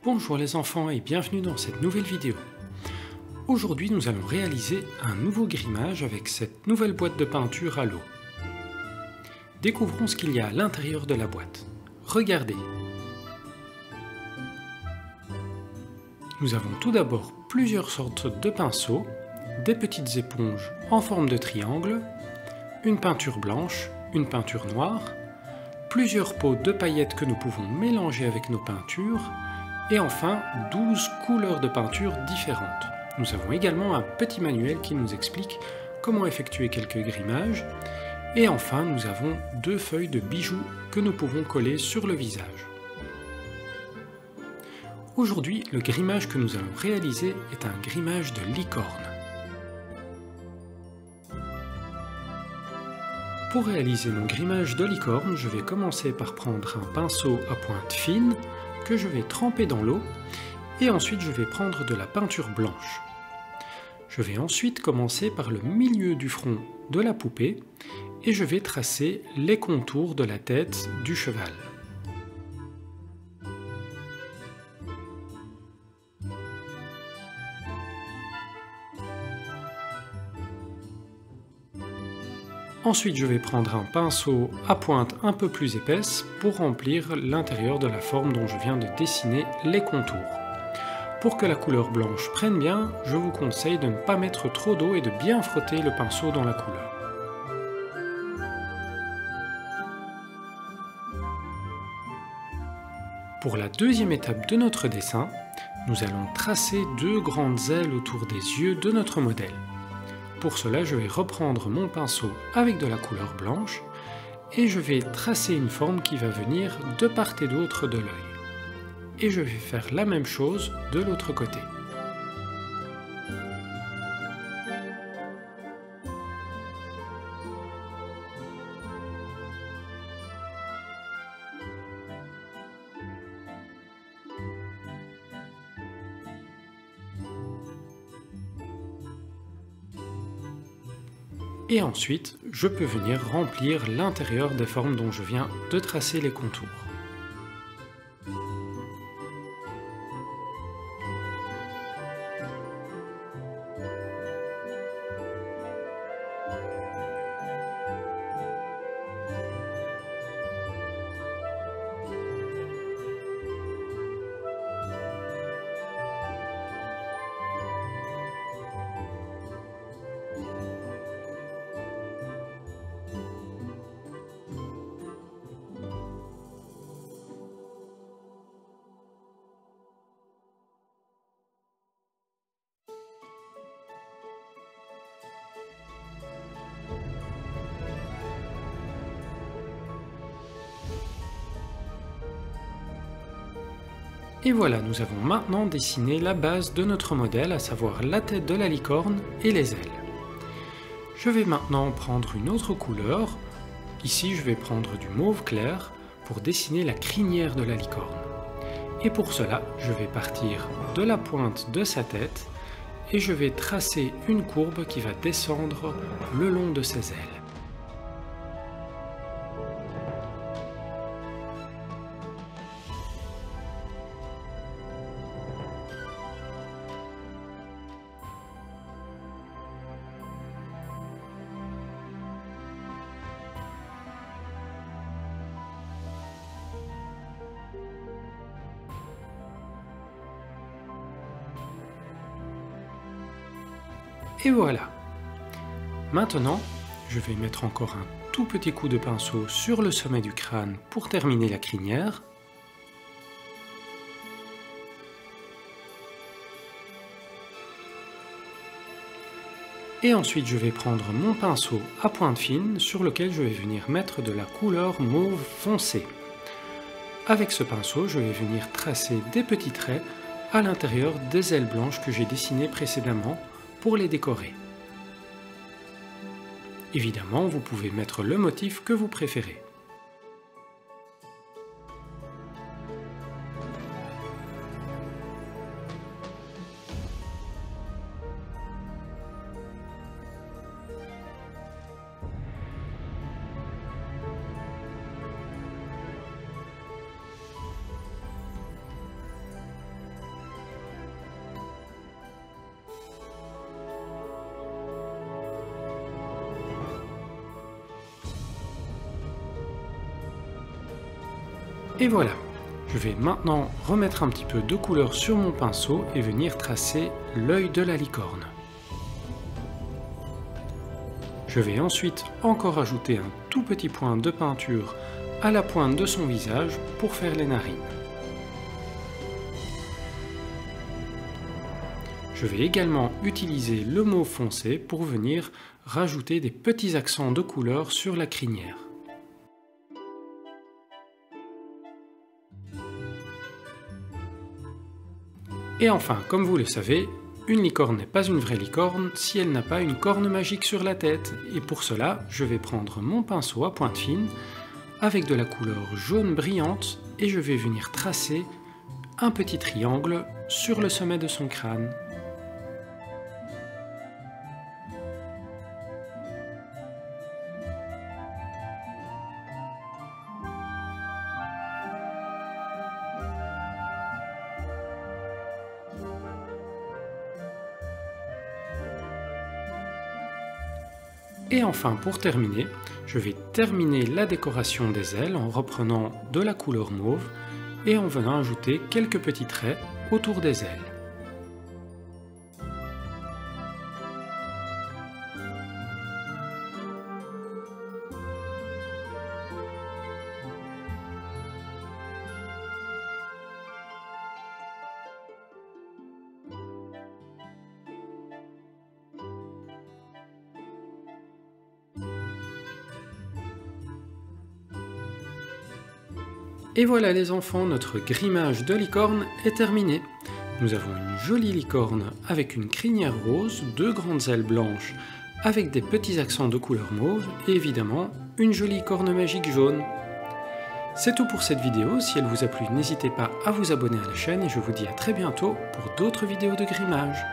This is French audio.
Bonjour les enfants et bienvenue dans cette nouvelle vidéo. Aujourd'hui nous allons réaliser un nouveau grimage avec cette nouvelle boîte de peinture à l'eau. Découvrons ce qu'il y a à l'intérieur de la boîte. Regardez. Nous avons tout d'abord plusieurs sortes de pinceaux, des petites éponges en forme de triangle, une peinture blanche, une peinture noire, plusieurs pots de paillettes que nous pouvons mélanger avec nos peintures, et enfin 12 couleurs de peinture différentes. Nous avons également un petit manuel qui nous explique comment effectuer quelques grimages. Et enfin nous avons 2 feuilles de bijoux que nous pouvons coller sur le visage. Aujourd'hui, le grimage que nous allons réaliser est un grimage de licorne. Pour réaliser mon grimage de licorne, je vais commencer par prendre un pinceau à pointe fine que je vais tremper dans l'eau et ensuite je vais prendre de la peinture blanche. Je vais ensuite commencer par le milieu du front de la poupée et je vais tracer les contours de la tête du cheval. Ensuite, je vais prendre un pinceau à pointe un peu plus épaisse pour remplir l'intérieur de la forme dont je viens de dessiner les contours. Pour que la couleur blanche prenne bien, je vous conseille de ne pas mettre trop d'eau et de bien frotter le pinceau dans la couleur. Pour la deuxième étape de notre dessin, nous allons tracer 2 grandes ailes autour des yeux de notre modèle. Pour cela, je vais reprendre mon pinceau avec de la couleur blanche et je vais tracer une forme qui va venir de part et d'autre de l'œil. Et je vais faire la même chose de l'autre côté. Et ensuite, je peux venir remplir l'intérieur des formes dont je viens de tracer les contours. Et voilà, nous avons maintenant dessiné la base de notre modèle, à savoir la tête de la licorne et les ailes. Je vais maintenant prendre une autre couleur. Ici, je vais prendre du mauve clair pour dessiner la crinière de la licorne. Et pour cela, je vais partir de la pointe de sa tête et je vais tracer une courbe qui va descendre le long de ses ailes. Et voilà. Maintenant, je vais mettre encore un tout petit coup de pinceau sur le sommet du crâne pour terminer la crinière. Et ensuite, je vais prendre mon pinceau à pointe fine sur lequel je vais venir mettre de la couleur mauve foncé. Avec ce pinceau, je vais venir tracer des petits traits à l'intérieur des ailes blanches que j'ai dessinées précédemment pour les décorer. Évidemment, vous pouvez mettre le motif que vous préférez. Et voilà, je vais maintenant remettre un petit peu de couleur sur mon pinceau et venir tracer l'œil de la licorne. Je vais ensuite encore ajouter un tout petit point de peinture à la pointe de son visage pour faire les narines. Je vais également utiliser le mauve foncé pour venir rajouter des petits accents de couleur sur la crinière. Et enfin, comme vous le savez, une licorne n'est pas une vraie licorne si elle n'a pas une corne magique sur la tête. Et pour cela, je vais prendre mon pinceau à pointe fine avec de la couleur jaune brillante et je vais venir tracer un petit triangle sur le sommet de son crâne. Et enfin, pour terminer, je vais terminer la décoration des ailes en reprenant de la couleur mauve et en venant ajouter quelques petits traits autour des ailes. Et voilà les enfants, notre grimage de licorne est terminé. Nous avons une jolie licorne avec une crinière rose, deux grandes ailes blanches avec des petits accents de couleur mauve et évidemment une jolie corne magique jaune. C'est tout pour cette vidéo, si elle vous a plu n'hésitez pas à vous abonner à la chaîne et je vous dis à très bientôt pour d'autres vidéos de grimage.